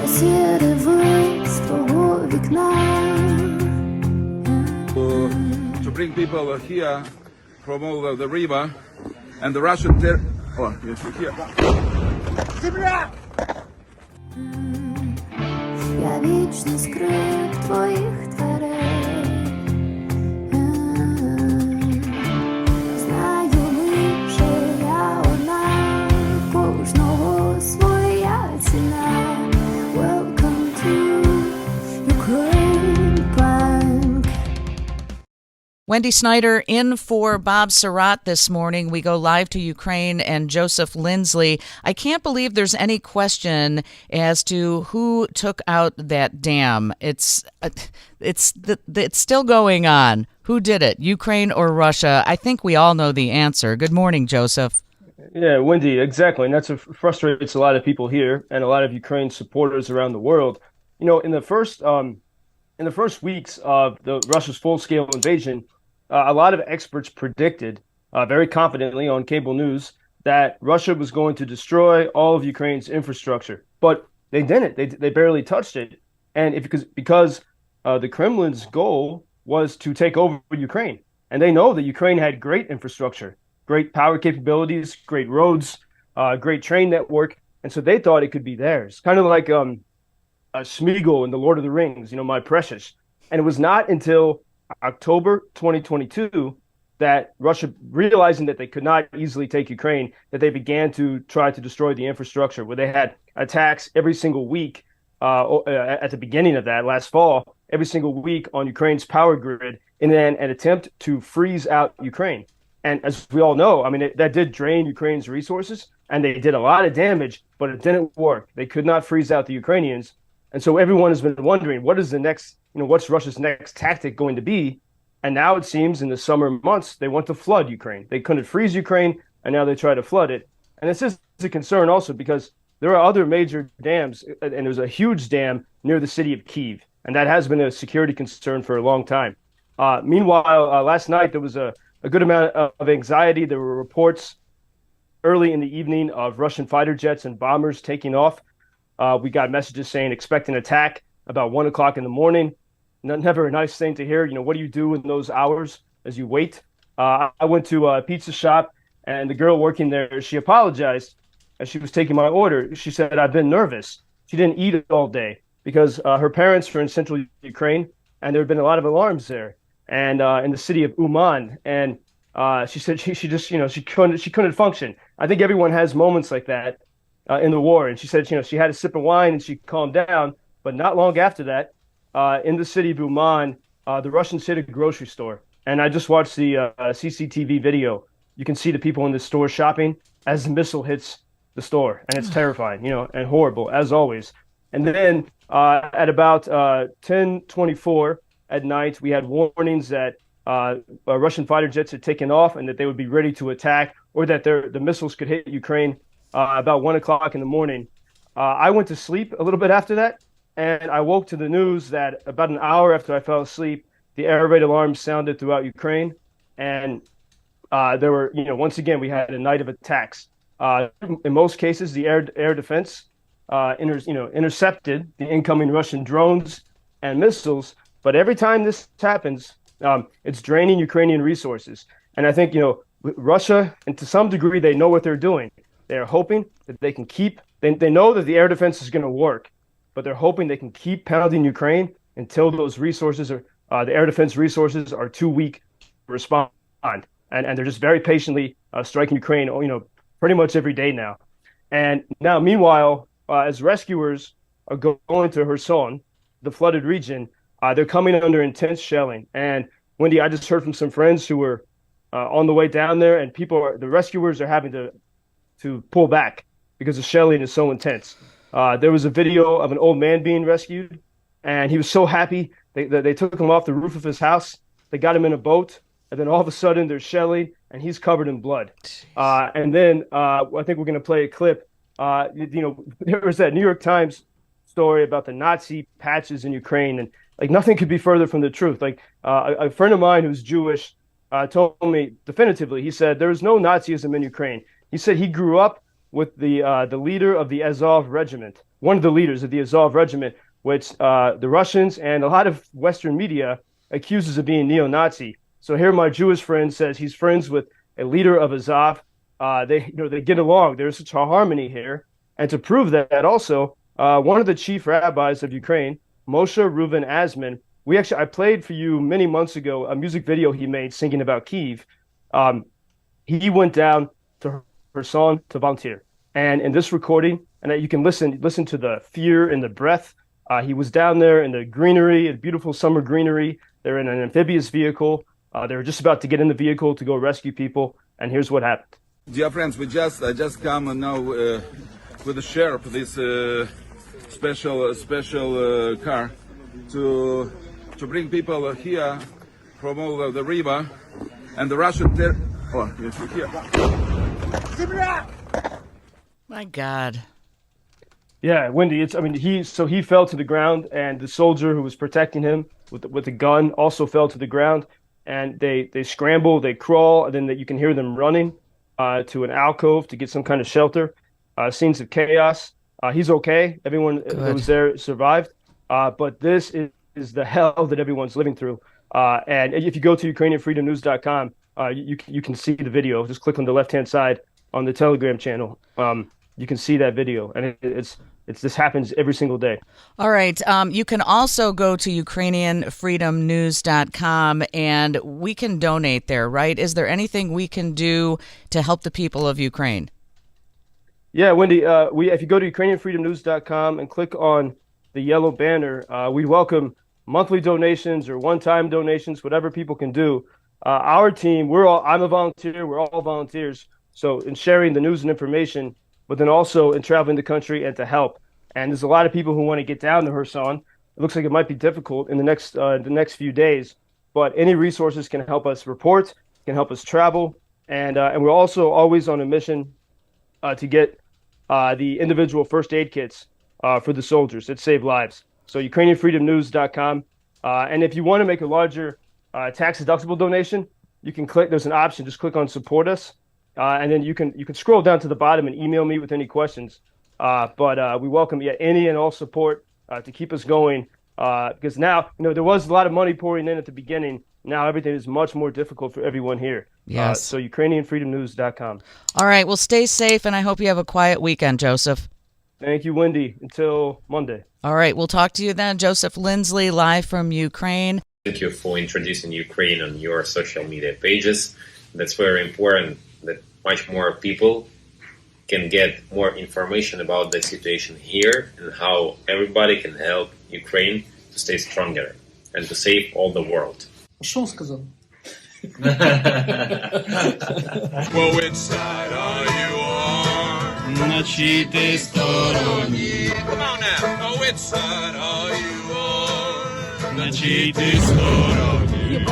To bring people here from over the river and the Russian oh, yes, here. Я вічний скрип твоїх дверей. Знаю лише я одна, кожного своя ціна. Welcome to Ukraine Bank. Wendy Snyder in for Bob Sirott this morning. We go live to Ukraine and Joseph Lindsley. I can't believe there's any question as to who took out that dam. It's still going on. Who did it, Ukraine or Russia? I think we all know the answer. Good morning, Joseph. Yeah, Wendy, exactly. And that's what frustrates a lot of people here and a lot of Ukraine supporters around the world. You know, in the first weeks of Russia's full-scale invasion, a lot of experts predicted very confidently on cable news that Russia was going to destroy all of Ukraine's infrastructure, but they didn't. They barely touched it, and because the Kremlin's goal was to take over Ukraine, and they know that Ukraine had great infrastructure, great power capabilities, great roads, great train network, and so they thought it could be theirs, kind of like Smeagol in The Lord of the Rings, you know, my precious. And it was not until October 2022 that Russia, realizing that they could not easily take Ukraine, that they began to try to destroy the infrastructure, where they had attacks every single week at the beginning of that last fall, every single week on Ukraine's power grid, in an attempt to freeze out Ukraine. And as we all know, I mean, that did drain Ukraine's resources, and they did a lot of damage, but it didn't work. They could not freeze out the Ukrainians. And so everyone has been wondering, what is the next, you know, what's Russia's next tactic going to be? And now it seems in the summer months, they want to flood Ukraine. They couldn't freeze Ukraine, and now they try to flood it. And this is a concern also because there are other major dams, and there's a huge dam near the city of Kyiv, and that has been a security concern for a long time. Meanwhile, last night, there was a good amount of anxiety. There were reports early in the evening of Russian fighter jets and bombers taking off. We got messages saying expect an attack about 1 o'clock in the morning. Never a nice thing to hear. You know, what do you do in those hours as you wait? I went to a pizza shop, and the girl working there, she apologized as she was taking my order. She said, I've been nervous. She didn't eat all day because her parents were in central Ukraine, and there had been a lot of alarms there, and in the city of Uman. And she said she just, you know, she couldn't function. I think everyone has moments like that in the war. And she said, you know, she had a sip of wine and she calmed down. But not long after that, in the city of Uman, the Russians hit a grocery store. And I just watched the CCTV video. You can see the people in the store shopping as the missile hits the store. And it's terrifying, you know, and horrible, as always. And then at about 10:24 at night, we had warnings that Russian fighter jets had taken off and that they would be ready to attack, or that the missiles could hit Ukraine about 1 o'clock in the morning. I went to sleep a little bit after that, and I woke to the news that about an hour after I fell asleep, the air raid alarms sounded throughout Ukraine, and there were, you know, once again, we had a night of attacks. In most cases, the air defense, intercepted the incoming Russian drones and missiles. But every time this happens, it's draining Ukrainian resources. And I think, you know, Russia, and to some degree, they know what they're doing. They're hoping that they can keep, they know that the air defense is going to work, but they're hoping they can keep pounding Ukraine until those resources are, the air defense resources are too weak to respond. And they're just very patiently striking Ukraine, you know, pretty much every day now. And now, meanwhile, as rescuers are going to Kherson, the flooded region, they're coming under intense shelling. And Wendy, I just heard from some friends who were on the way down there, and the rescuers are having to pull back because the shelling is so intense. There was a video of an old man being rescued, and he was so happy. They took him off the roof of his house. They got him in a boat, and then all of a sudden there's shelling, and he's covered in blood. And then I think we're going to play a clip. You know, there was that New York Times story about the Nazi patches in Ukraine, and like nothing could be further from the truth. Like a friend of mine who's Jewish told me definitively. He said there is no Nazism in Ukraine. He said he grew up with the leader of the Azov regiment, one of the leaders of the Azov regiment, which the Russians and a lot of Western media accuses of being neo-Nazi. So here my Jewish friend says he's friends with a leader of Azov. They get along. There's such a harmony here. And to prove that also, one of the chief rabbis of Ukraine, Moshe Reuven Asman, I played for you many months ago a music video he made singing about Kyiv. He went down to Kherson to volunteer. And in this recording, and you can listen to the fear and the breath. He was down there in the greenery, a beautiful summer greenery. They're in an amphibious vehicle. They were just about to get in the vehicle to go rescue people. And here's what happened. Dear friends, I just come now with a sheriff, this special car to bring people here from all over the river and the Russian My God. Yeah, Wendy, he fell to the ground, and the soldier who was protecting him with the gun also fell to the ground, and they scramble, they crawl, and then you can hear them running to an alcove to get some kind of shelter. Scenes of chaos. He's okay. Everyone who was there survived. But this is the hell that everyone's living through. And if you go to UkrainianFreedomNews.com, you can see the video. Just click on the left-hand side on the Telegram channel. You can see that video, and this happens every single day. All right. You can also go to UkrainianFreedomNews.com, and we can donate there, right? Is there anything we can do to help the people of Ukraine? Yeah, Wendy, if you go to UkrainianFreedomNews.com and click on the yellow banner, we welcome monthly donations or one-time donations, whatever people can do. Our team, I'm a volunteer, we're all volunteers, so in sharing the news and information, but then also in traveling the country and to help. And there's a lot of people who want to get down to Kherson. It looks like it might be difficult in the next few days, but any resources can help us report, can help us travel, and we're also always on a mission to get the individual first aid kits for the soldiers that save lives. So UkrainianFreedomNews.com, and if you want to make a larger tax-deductible donation, you can click. There's an option. Just click on Support Us. And then you can scroll down to the bottom and email me with any questions. But we welcome any and all support to keep us going. Because now, there was a lot of money pouring in at the beginning. Now everything is much more difficult for everyone here. Yes. So UkrainianFreedomNews.com. All right. Well, stay safe, and I hope you have a quiet weekend, Joseph. Thank you, Wendy. Until Monday. All right. We'll talk to you then. Joseph Lindsley, live from Ukraine. Thank you for introducing Ukraine on your social media pages. That's very important, that much more people can get more information about the situation here and how everybody can help Ukraine to stay stronger and to save all the world. Что он сказал? Well, which side are you on? На чьей ты стороне? Come on now. Oh, which side are you on? На чьей ты стороне?